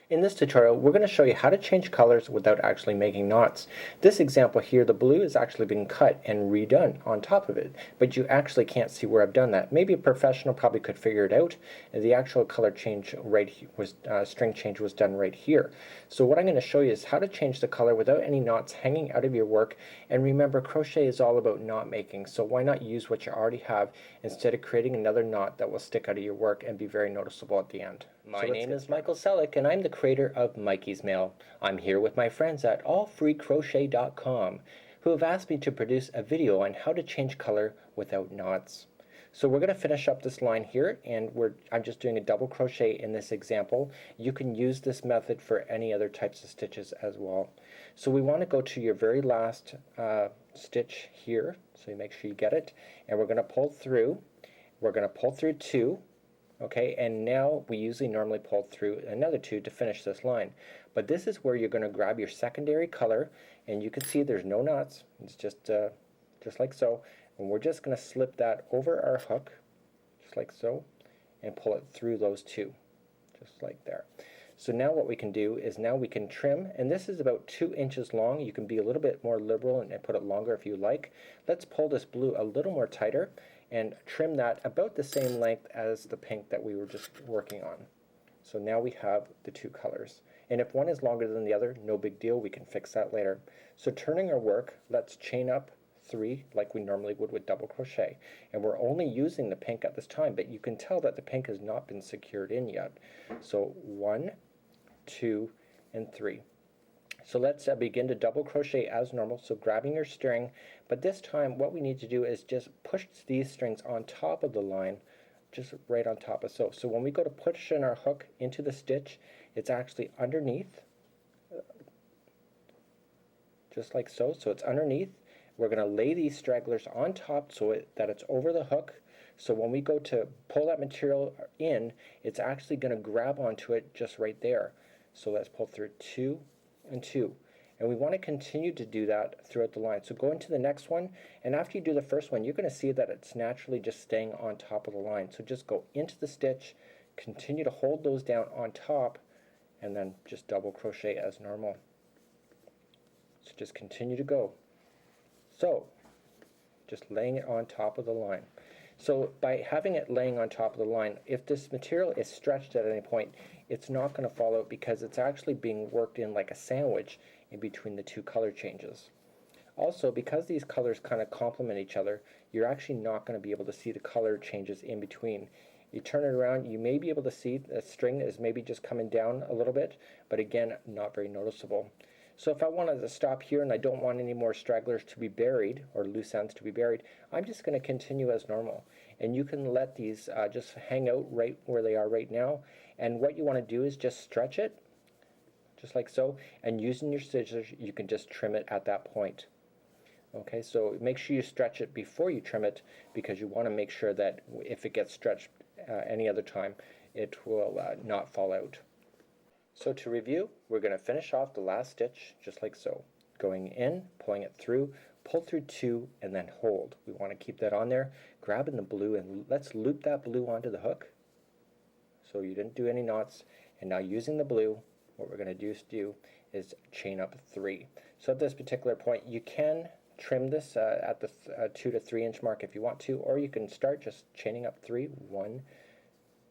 In this tutorial, we're going to show you how to change colors without actually making knots. This example here, the blue is actually been cut and redone on top of it, but you actually can't see where I've done that. Maybe a professional probably could figure it out, and the actual color change string change was done right here. So what I'm going to show you is how to change the color without any knots hanging out of your work. And remember, crochet is all about knot making, so why not use what you already have instead of creating another knot that will stick out of your work and be very noticeable at the end. My name is Michael Selleck, and I'm the creator of Mikey's Mail. I'm here with my friends at AllFreeCrochet.com, who have asked me to produce a video on how to change color without knots. So we're going to finish up this line here, and I'm just doing a double crochet in this example. You can use this method for any other types of stitches as well. So we want to go to your very last stitch here, so you make sure you get it, and we're going to pull through. We're going to pull through 2. Okay, and now we usually normally pull through another 2 to finish this line. But this is where you're going to grab your secondary color, and you can see there's no knots. It's just like so. And we're just going to slip that over our hook, just like so, and pull it through those 2, just like there. So now what we can do is now we can trim, and this is about 2 inches long. You can be a little bit more liberal and put it longer if you like. Let's pull this blue a little more tighter and trim that about the same length as the pink that we were just working on. So now we have the 2 colors. And if one is longer than the other, no big deal, we can fix that later. So turning our work, let's chain up 3 like we normally would with double crochet. And we're only using the pink at this time, but you can tell that the pink has not been secured in yet. So 1, 2, and 3. So let's begin to double crochet as normal, so grabbing your string, but this time what we need to do is just push these strings on top of the line, just right on top of so. So when we go to push in our hook into the stitch, it's actually underneath, just like so. So it's underneath. We're going to lay these stragglers on top so that it's over the hook. So when we go to pull that material in, it's actually going to grab onto it just right there. So let's pull through 2 and 2, and we want to continue to do that throughout the line. So go into the next one, and after you do the first one, you're going to see that it's naturally just staying on top of the line. So just go into the stitch, continue to hold those down on top, and then just double crochet as normal. So just continue to go. So just laying it on top of the line. So by having it laying on top of the line, if this material is stretched at any point, it's not going to fall out because it's actually being worked in like a sandwich in between the 2 color changes. Also, because these colors kind of complement each other, you're actually not going to be able to see the color changes in between. You turn it around, you may be able to see the string is maybe just coming down a little bit, but again, not very noticeable. So if I wanted to stop here and I don't want any more stragglers to be buried, or loose ends to be buried, I'm just going to continue as normal. And you can let these just hang out right where they are right now. And what you want to do is just stretch it, just like so, and using your scissors, you can just trim it at that point. Okay, so make sure you stretch it before you trim it, because you want to make sure that if it gets stretched any other time, it will not fall out. So to review, we're going to finish off the last stitch just like so. Going in, pulling it through, pull through 2, and then hold. We want to keep that on there. Grabbing the blue, and let's loop that blue onto the hook. So you didn't do any knots. And now using the blue, what we're going to do is chain up 3. So at this particular point, you can trim this at the 2 to 3 inch mark if you want to, or you can start just chaining up 3, 1,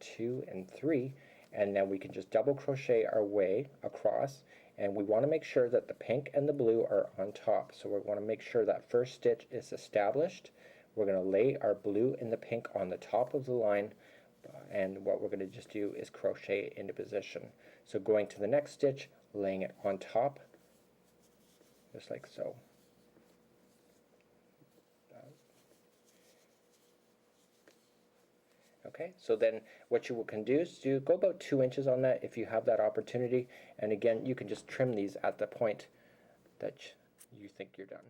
2, and 3. And then we can just double crochet our way across, and we want to make sure that the pink and the blue are on top. So we want to make sure that first stitch is established. We're going to lay our blue and the pink on the top of the line, and what we're going to just do is crochet into position. So going to the next stitch, laying it on top, just like so. Okay, so then what you can do is go about 2 inches on that if you have that opportunity, and again you can just trim these at the point that you think you're done.